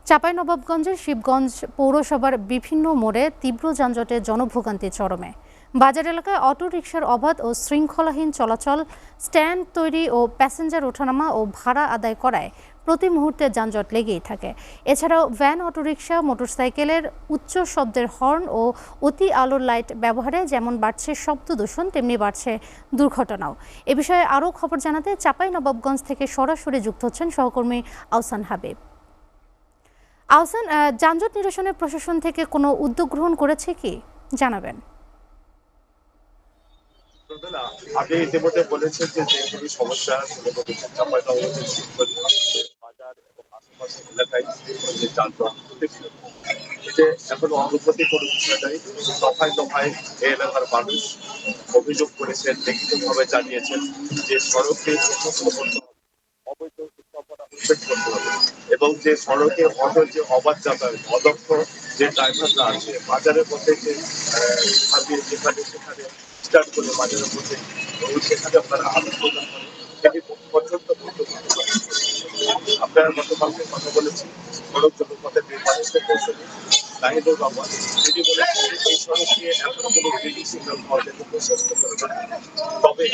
চাঁপাইনবাবগঞ্জের শিবগঞ্জ পৌরসভার বিভিন্ন মোড়ে তীব্র যানজটে জনভোগান্তি চরমে। বাজার এলাকায় অটোরিকশার অবাধ ও শৃঙ্খলাহীন চলাচল, স্ট্যান্ড তৈরি ও প্যাসেঞ্জার ওঠানামা ও ভাড়া আদায় করায় প্রতি মুহূর্তে যানজট লেগেই থাকে। এছাড়াও ভ্যান, অটোরিকশা, মোটরসাইকেলের উচ্চ শব্দের হর্ন ও অতি আলোর লাইট ব্যবহারে যেমন বাড়ছে শব্দ দূষণ, তেমনি বাড়ছে দুর্ঘটনাও। এ বিষয়ে আরও খবর জানাতে চাঁপাইনবাবগঞ্জ থেকে সরাসরি যুক্ত হচ্ছেন সহকর্মী আহসান হাবিব। আহসান, যানজট নিরসনে প্রশাসন থেকে কোনো উদ্যোগ গ্রহণ করেছে কি জানাবেন? আগে ইতিমধ্যে বলেছেন যে যেগুলি সমস্যা সেগুলো চাঁপাইনবাবগঞ্জের শিবগঞ্জ বাজার এবং আশেপাশের এলাকায় যে যানজট এতে এখনো অগ্রগতি কোনো বিষয় নাই। দফায় দফায় এই এলাকার মানুষ অভিযোগ করেছেন, লিখিতভাবে জানিয়েছেন যে সড়ককে প্রশস্ত করতে হবে, অবৈধ স্থাপনা উচ্ছেদ করতে হবে এবং যে সড়কে অটো যে অবাধ যাতায়াত, অদক্ষ যে ড্রাইভাররা আছে বাজারের মধ্যে যে যেখানে সেখানে স্টার্ট করে বাজারের মধ্যে সেখানে আপনারা আলোচ প্রদান করেন, সেটি পর্যন্ত বন্ধ করতে পারে। আপনারা গতকালকে কথা বলেছি সড়ক জনপথের নির্বাচিত কৌশলী নাহিদুর রহমান, তিনি বলেছেন এই সড়কে এখনো কোনো গ্রিডিং সিগন্যাল পাওয়া যায় প্রশস্ত করে না। তবে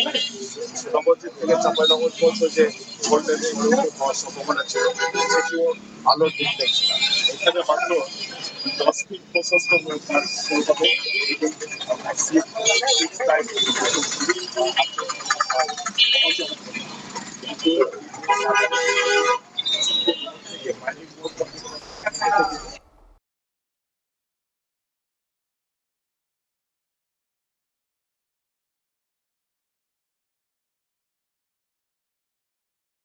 নবদ্বীপ থেকে চাঁপাইনবাবগঞ্জ যে গোল্ডেন হওয়ার সম্ভাবনা ছিল সেটিও আলোর দিক দেখছে না। এখানে মাত্র 10 ফিট প্রশস্ত কাজ শুরু হবে এবং